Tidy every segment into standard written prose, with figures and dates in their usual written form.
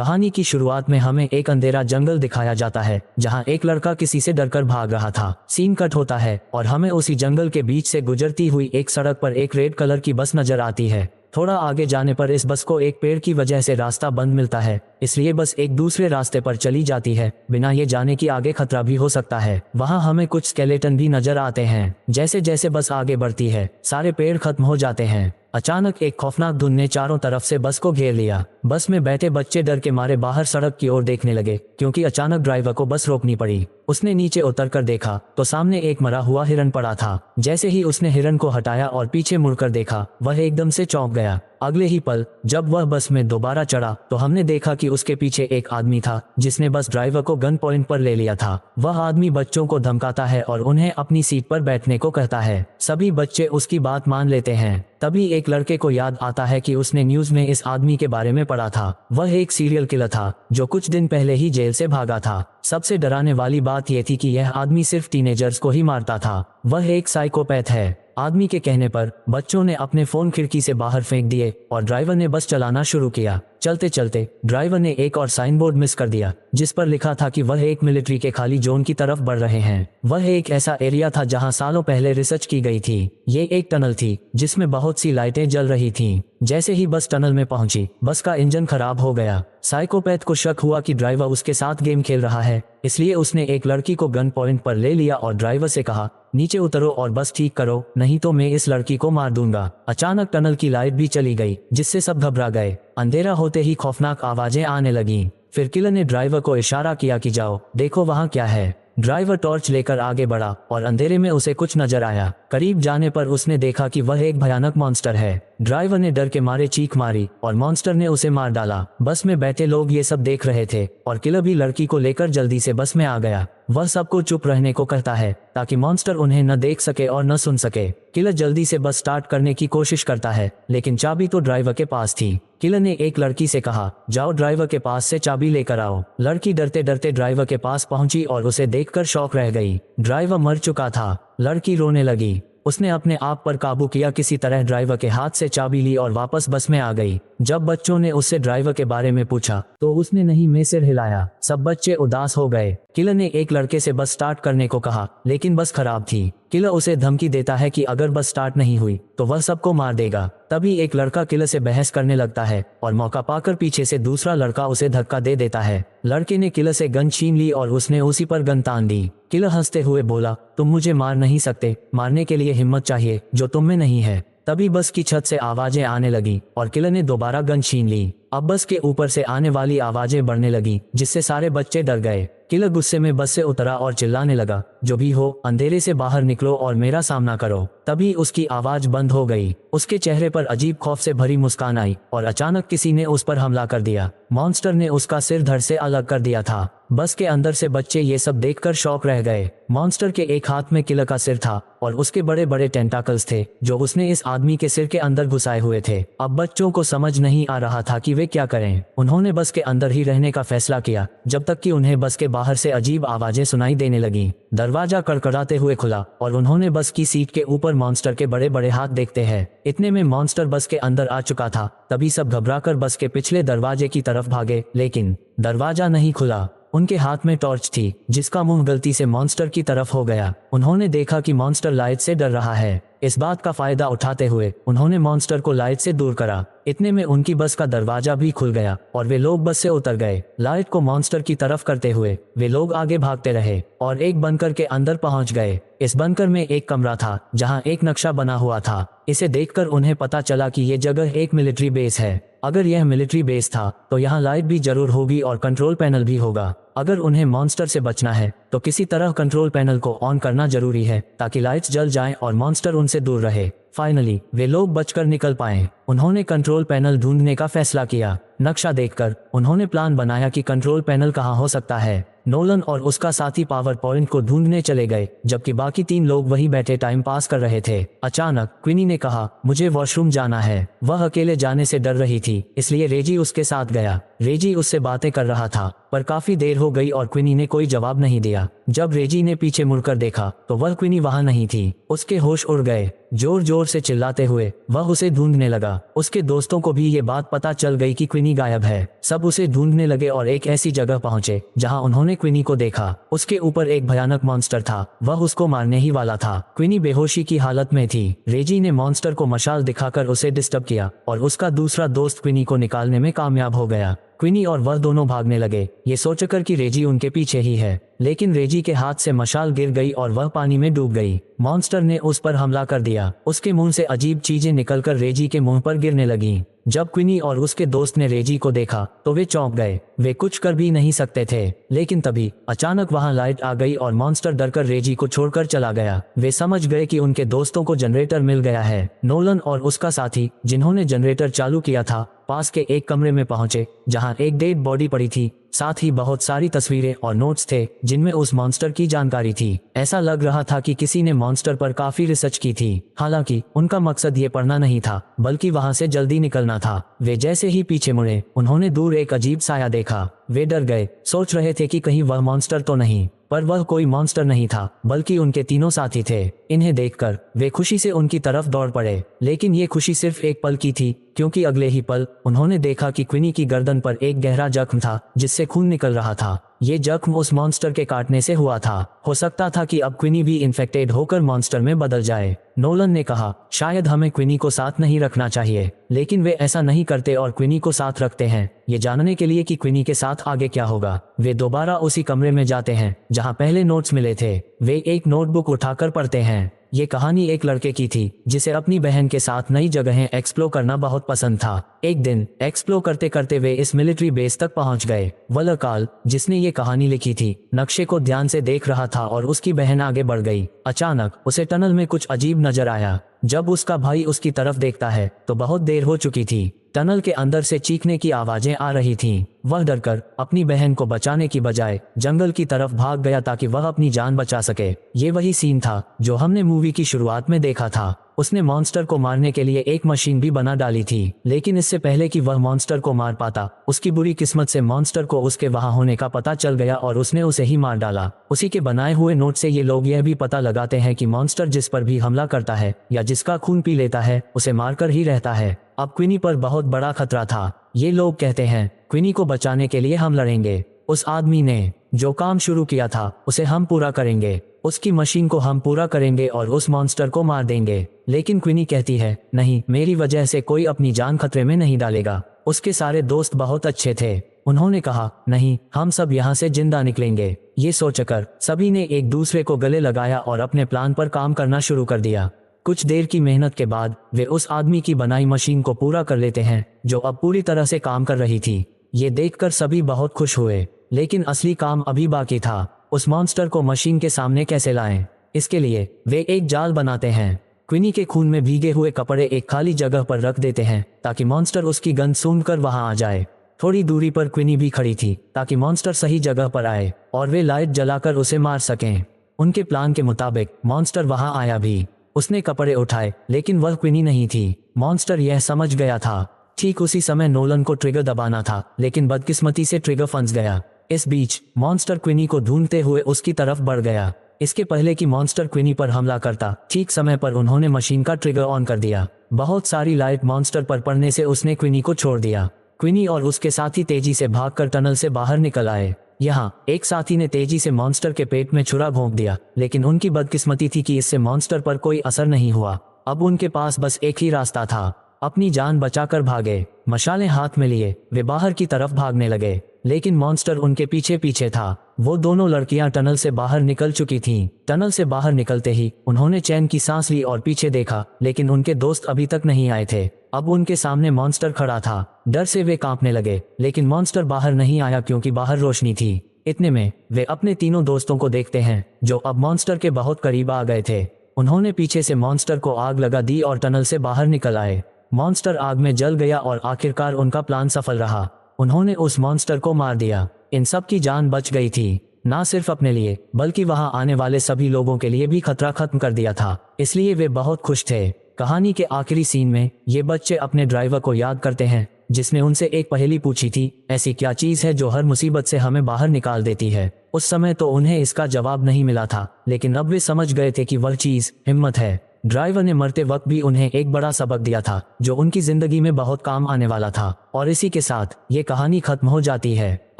कहानी की शुरुआत में हमें एक अंधेरा जंगल दिखाया जाता है जहां एक लड़का किसी से डरकर भाग रहा था। सीन कट होता है और हमें उसी जंगल के बीच से गुजरती हुई एक सड़क पर एक रेड कलर की बस नजर आती है। थोड़ा आगे जाने पर इस बस को एक पेड़ की वजह से रास्ता बंद मिलता है, इसलिए बस एक दूसरे रास्ते पर चली जाती है बिना ये जाने कि आगे खतरा भी हो सकता है। वहाँ हमें कुछ स्केलेटन भी नजर आते हैं। जैसे जैसे बस आगे बढ़ती है सारे पेड़ खत्म हो जाते हैं। अचानक एक खौफनाक धुंध ने चारों तरफ से बस को घेर लिया। बस में बैठे बच्चे डर के मारे बाहर सड़क की ओर देखने लगे क्योंकि अचानक ड्राइवर को बस रोकनी पड़ी। उसने नीचे उतरकर देखा तो सामने एक मरा हुआ हिरन पड़ा था। जैसे ही उसने हिरन को हटाया और पीछे मुड़कर देखा वह एकदम से चौंक गया। अगले ही पल जब वह बस में दोबारा चढ़ा तो हमने देखा कि उसके पीछे एक आदमी था जिसने बस ड्राइवर को गन पॉइंट पर ले लिया था। वह आदमी बच्चों को धमकाता है और उन्हें अपनी सीट पर बैठने को कहता है। सभी बच्चे उसकी बात मान लेते हैं। तभी एक लड़के को याद आता है कि उसने न्यूज में इस आदमी के बारे में पढ़ा था। वह एक सीरियल किलर था जो कुछ दिन पहले ही जेल से भागा था। सबसे डराने वाली बात यह थी कि यह आदमी सिर्फ टीनेजर्स को ही मारता था। वह एक साइकोपैथ है। आदमी के कहने पर बच्चों ने अपने फोन खिड़की से बाहर फेंक दिए और ड्राइवर ने बस चलाना शुरू किया। चलते चलते ड्राइवर ने एक और साइन बोर्ड मिस कर दिया जिस पर लिखा था कि वह एक मिलिट्री के खाली जोन की तरफ बढ़ रहे हैं। वह एक ऐसा एरिया था जहां सालों पहले रिसर्च की गई थी। ये एक टनल थी जिसमें बहुत सी लाइटें जल रही थीं। जैसे ही बस टनल में पहुंची बस का इंजन खराब हो गया। साइकोपैथ को शक हुआ कि ड्राइवर उसके साथ गेम खेल रहा है, इसलिए उसने एक लड़की को गन पॉइंट पर ले लिया और ड्राइवर से कहा, नीचे उतरो और बस ठीक करो, नहीं तो मैं इस लड़की को मार दूंगा। अचानक टनल की लाइट भी चली गई जिससे सब घबरा गए। अंधेरा होते ही खौफनाक आवाजें आने लगीं। फिर किलर ने ड्राइवर को इशारा किया कि जाओ देखो वहां क्या है। ड्राइवर टॉर्च लेकर आगे बढ़ा और अंधेरे में उसे कुछ नजर आया। करीब जाने पर उसने देखा कि वह एक भयानक मॉन्स्टर है। ड्राइवर ने डर के मारे चीख मारी और मॉन्स्टर ने उसे मार डाला। बस में बैठे लोग ये सब देख रहे थे और किलर भी लड़की को लेकर जल्दी से बस में आ गया। वह सबको चुप रहने को कहता है ताकि मॉन्स्टर उन्हें न देख सके और न सुन सके। किलर जल्दी से बस स्टार्ट करने की कोशिश करता है लेकिन चाबी तो ड्राइवर के पास थी। किलर ने एक लड़की से कहा, जाओ ड्राइवर के पास से चाबी लेकर आओ। लड़की डरते डरते ड्राइवर के पास पहुंची और उसे देखकर शॉक रह गई। ड्राइवर मर चुका था। लड़की रोने लगी। उसने अपने आप पर काबू किया, किसी तरह ड्राइवर के हाथ से चाबी ली और वापस बस में आ गई। जब बच्चों ने उससे ड्राइवर के बारे में पूछा तो उसने नहीं में सिर हिलाया। सब बच्चे उदास हो गए। किलर ने एक लड़के से बस स्टार्ट करने को कहा लेकिन बस खराब थी। किलर उसे धमकी देता है कि अगर बस स्टार्ट नहीं हुई तो वह सबको मार देगा। तभी एक लड़का किलर से बहस करने लगता है और मौका पाकर पीछे से दूसरा लड़का उसे धक्का दे देता है। लड़के ने किलर से गन छीन ली और उसने उसी पर गन तान दी। किलर हंसते हुए बोला, तुम मुझे मार नहीं सकते, मारने के लिए हिम्मत चाहिए जो तुम में नहीं है। तभी बस की छत से आवाजें आने लगी और किलर ने दोबारा गन छीन ली। अब बस के ऊपर से आने वाली आवाजें बढ़ने लगी जिससे सारे बच्चे डर गए। किलर गुस्से में बस से उतरा और चिल्लाने लगा, जो भी हो अंधेरे से बाहर निकलो और मेरा सामना करो। तभी उसकी आवाज बंद हो गई। उसके चेहरे पर अजीब खौफ से भरी मुस्कान आई और अचानक किसी ने उस पर हमला कर दिया। मॉन्स्टर ने उसका सिर धड़ से अलग कर दिया था। बस के अंदर से बच्चे ये सब देखकर शॉक रह गए। मॉन्स्टर के एक हाथ में किलर का सिर था और उसके बड़े बड़े टेंटाकल्स थे जो उसने इस आदमी के सिर के अंदर घुसाए हुए थे। अब बच्चों को समझ नहीं आ रहा था कि वे क्या करें। उन्होंने बस के अंदर ही रहने का फैसला किया जब तक कि उन्हें बस के बाहर से अजीब आवाजें सुनाई देने लगी। दरवाजा कड़कड़ाते हुए खुला और उन्होंने बस की सीट के ऊपर मॉन्स्टर के बड़े बड़े हाथ देखते हैं। इतने में मॉन्स्टर बस के अंदर आ चुका था। तभी सब घबराकर बस के पिछले दरवाजे की तरफ भागे लेकिन दरवाजा नहीं खुला। उनके हाथ में टॉर्च थी जिसका मुंह गलती से मॉन्स्टर की तरफ हो गया। उन्होंने देखा कि मॉन्स्टर लाइट से डर रहा है। इस बात का फायदा उठाते हुए उन्होंने मॉन्स्टर को लाइट से दूर करा। इतने में उनकी बस का दरवाजा भी खुल गया और वे लोग बस से उतर गए। लाइट को मॉन्स्टर की तरफ करते हुए वे लोग आगे भागते रहे और एक बंकर के अंदर पहुंच गए। इस बंकर में एक कमरा था जहां एक नक्शा बना हुआ था। इसे देखकर उन्हें पता चला कि ये जगह एक मिलिट्री बेस है। अगर यह मिलिट्री बेस था तो यहाँ लाइट भी जरूर होगी और कंट्रोल पैनल भी होगा। अगर उन्हें मॉन्स्टर से बचना है तो किसी तरह कंट्रोल पैनल को ऑन करना जरूरी है ताकि लाइट्स जल जाएं और मॉन्स्टर उनसे दूर रहे। फाइनली वे लोग बचकर निकल पाए। उन्होंने कंट्रोल पैनल ढूंढने का फैसला किया। नक्शा देखकर उन्होंने प्लान बनाया कि कंट्रोल पैनल कहाँ हो सकता है। नोलन और उसका साथी पावर पॉइंट को ढूंढने चले गए जबकि बाकी 3 लोग वहीं बैठे टाइम पास कर रहे थे। अचानक क्वीनी ने कहा, मुझे वॉशरूम जाना है। वह अकेले जाने से डर रही थी इसलिए रेजी उसके साथ गया। रेजी उससे बातें कर रहा था पर काफी देर हो गई और क्विनी ने कोई जवाब नहीं दिया। जब रेजी ने पीछे मुड़कर देखा तो वह क्विनी वहां नहीं थी। उसके होश उड़ गए। जोर जोर से चिल्लाते हुए वह उसे ढूंढने लगा। उसके दोस्तों को भी ये बात पता चल गई कि क्विनी गायब है। सब उसे ढूंढने लगे और एक ऐसी जगह पहुंचे जहां उन्होंने क्विनी को देखा। उसके ऊपर एक भयानक मॉन्स्टर था। वह उसको मारने ही वाला था। क्विनी बेहोशी की हालत में थी। रेजी ने मॉन्स्टर को मशाल दिखाकर उसे डिस्टर्ब किया और उसका दूसरा दोस्त क्विनी को निकालने में कामयाब हो गया। क्विनी और वह दोनों भागने लगे, ये सोचकर कि रेजी उनके पीछे ही है। लेकिन रेजी के हाथ से मशाल गिर गई और वह पानी में डूब गई। मॉन्स्टर ने उस पर हमला कर दिया। उसके मुंह से अजीब चीजें निकलकर रेजी के मुंह पर गिरने लगीं। जब क्विनी और उसके दोस्त ने रेजी को देखा तो वे चौंक गए। वे कुछ कर भी नहीं सकते थे। लेकिन तभी अचानक वहां लाइट आ गई और मॉन्स्टर डरकर रेजी को छोड़कर चला गया। वे समझ गए कि उनके दोस्तों को जनरेटर मिल गया है। नोलन और उसका साथी, जिन्होंने जनरेटर चालू किया था, पास के एक कमरे में पहुंचे जहां एक डेड बॉडी पड़ी थी। साथ ही बहुत सारी तस्वीरें और नोट्स थे जिनमें उस मॉन्स्टर की जानकारी थी। ऐसा लग रहा था कि किसी ने मॉन्स्टर पर काफी रिसर्च की थी। हालांकि उनका मकसद ये पढ़ना नहीं था, बल्कि वहां से जल्दी निकलना था। वे जैसे ही पीछे मुड़े, उन्होंने दूर एक अजीब साया देखा। वे डर गए, सोच रहे थे कि कहीं वह मॉन्स्टर तो नहीं, पर वह कोई मॉन्स्टर नहीं था, बल्कि उनके तीनों साथी थे। इन्हें देखकर वे खुशी से उनकी तरफ दौड़ पड़े। लेकिन ये खुशी सिर्फ एक पल की थी, क्योंकि अगले ही पल उन्होंने देखा कि क्विनी की गर्दन पर एक गहरा जख्म था जिससे खून निकल रहा था। ये जख्म उस मॉन्स्टर के काटने से हुआ था। हो सकता था कि अब क्विनी भी इन्फेक्टेड होकर मॉन्स्टर में बदल जाए। नोलन ने कहा, शायद हमें क्विनी को साथ नहीं रखना चाहिए। लेकिन वे ऐसा नहीं करते और क्विनी को साथ रखते हैं, ये जानने के लिए कि क्विनी के साथ आगे क्या होगा। वे दोबारा उसी कमरे में जाते हैं जहां पहले नोट्स मिले थे। वे एक नोटबुक उठाकर पढ़ते हैं। ये कहानी एक लड़के की थी जिसे अपनी बहन के साथ नई जगहें एक्सप्लोर करना बहुत पसंद था। एक दिन एक्सप्लोर करते करते वे इस मिलिट्री बेस तक पहुंच गए। वलकाल, जिसने ये कहानी लिखी थी, नक्शे को ध्यान से देख रहा था और उसकी बहन आगे बढ़ गई। अचानक उसे टनल में कुछ अजीब नजर आया। जब उसका भाई उसकी तरफ देखता है तो बहुत देर हो चुकी थी। टनल के अंदर से चीखने की आवाजें आ रही थीं। वह डरकर अपनी बहन को बचाने की बजाय जंगल की तरफ भाग गया ताकि वह अपनी जान बचा सके। ये वही सीन था जो हमने मूवी की शुरुआत में देखा था। उसने मॉन्स्टर को मारने के लिए एक मशीन भी बना डाली थी, लेकिन इससे पहले कि वह मॉन्स्टर को मार पाता, उसकी बुरी किस्मत से मॉन्स्टर को उसके वहां होने का पता चल गया और उसने उसे ही मार डाला। उसी के बनाए हुए नोट से ये लोग यह भी पता लगाते हैं कि मॉन्स्टर जिस पर भी हमला करता है या जिसका खून पी लेता है, उसे मारकर ही रहता है। अब क्विनी पर बहुत बड़ा खतरा था। ये लोग कहते हैं, क्विनी को बचाने के लिए हम लड़ेंगे। उस आदमी ने जो काम शुरू किया था उसे हम पूरा करेंगे। उसकी मशीन को हम पूरा करेंगे और उस मॉन्स्टर को मार देंगे। लेकिन क्विनी कहती है, नहीं, मेरी वजह से कोई अपनी जान खतरे में नहीं डालेगा। उसके सारे दोस्त बहुत अच्छे थे। उन्होंने कहा, नहीं, हम सब यहाँ से जिंदा निकलेंगे। ये सोचकर सभी ने एक दूसरे को गले लगाया और अपने प्लान पर काम करना शुरू कर दिया। कुछ देर की मेहनत के बाद वे उस आदमी की बनाई मशीन को पूरा कर लेते हैं जो अब पूरी तरह से काम कर रही थी। ये देखकर सभी बहुत खुश हुए, लेकिन असली काम अभी बाकी था। उस मॉन्स्टर को मशीन के सामने कैसे लाएं? इसके लिए वे एक जाल बनाते हैं। क्विनी के खून में भीगे हुए कपड़े एक खाली जगह पर रख देते हैं ताकि मॉन्स्टर उसकी गंध सूंघकर वहां आ जाए। थोड़ी दूरी पर क्विनी भी खड़ी थी ताकि मॉन्स्टर सही जगह पर आए और वे लाइट जलाकर उसे मार सकें। उनके प्लान के मुताबिक मॉन्स्टर वहां आया भी। उसने कपड़े उठाए, लेकिन वह क्विनी नहीं थी। मॉन्स्टर यह समझ गया था। ठीक उसी समय नोलन को ट्रिगर दबाना था, लेकिन बदकिस्मती से ट्रिगर फंस गया। इस बीच मॉन्स्टर क्विनी को ढूंढते हुए उसकी तरफ बढ़ गया। इसके पहले कि मॉन्स्टर क्विनी पर हमला करता, ठीक समय पर उन्होंने मशीन का ट्रिगर ऑन कर दिया। बहुत सारी लाइट मॉन्स्टर पर पड़ने से उसने क्विनी को छोड़ दिया। क्विनी और उसके साथी तेजी से भागकर टनल से बाहर निकल आए। यहाँ एक साथी ने तेजी से मॉन्स्टर के पेट में छुरा भोंक दिया, लेकिन उनकी बदकिस्मती थी कि इससे मॉन्स्टर पर कोई असर नहीं हुआ। अब उनके पास बस एक ही रास्ता था, अपनी जान बचाकर भागे। मशालें हाथ में लिए वे बाहर की तरफ भागने लगे, लेकिन मॉन्स्टर उनके पीछे पीछे था। वो दोनों लड़कियां टनल से बाहर निकल चुकी थीं। टनल से बाहर निकलते ही उन्होंने चैन की सांस ली और पीछे देखा, लेकिन उनके दोस्त अभी तक नहीं आए थे। अब उनके सामने मॉन्स्टर खड़ा था। डर से वे कांपने लगे, लेकिन मॉन्स्टर बाहर नहीं आया क्योंकि बाहर रोशनी थी। इतने में वे अपने तीनों दोस्तों को देखते हैं जो अब मॉन्स्टर के बहुत करीब आ गए थे। उन्होंने पीछे से मॉन्स्टर को आग लगा दी और टनल से बाहर निकल आए। मॉन्स्टर आग में जल गया और आखिरकार उनका प्लान सफल रहा। उन्होंने उस मॉन्स्टर को मार दिया। इन सब की जान बच गई थी। ना सिर्फ अपने लिए, बल्कि वहां आने वाले सभी लोगों के लिए भी खतरा खत्म कर दिया था। इसलिए वे बहुत खुश थे। कहानी के आखिरी सीन में ये बच्चे अपने ड्राइवर को याद करते हैं जिसने उनसे एक पहेली पूछी थी, ऐसी क्या चीज है जो हर मुसीबत से हमें बाहर निकाल देती है। उस समय तो उन्हें इसका जवाब नहीं मिला था, लेकिन अब वे समझ गए थे कि वह चीज हिम्मत है। ड्राइवर ने मरते वक्त भी उन्हें एक बड़ा सबक दिया था जो उनकी जिंदगी में बहुत काम आने वाला था। और इसी के साथ ये कहानी खत्म हो जाती है।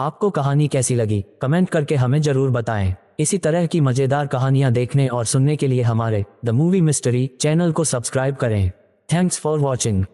आपको कहानी कैसी लगी कमेंट करके हमें जरूर बताएं। इसी तरह की मजेदार कहानियां देखने और सुनने के लिए हमारे द मूवी मिस्ट्री चैनल को सब्सक्राइब करें। Thanks for watching.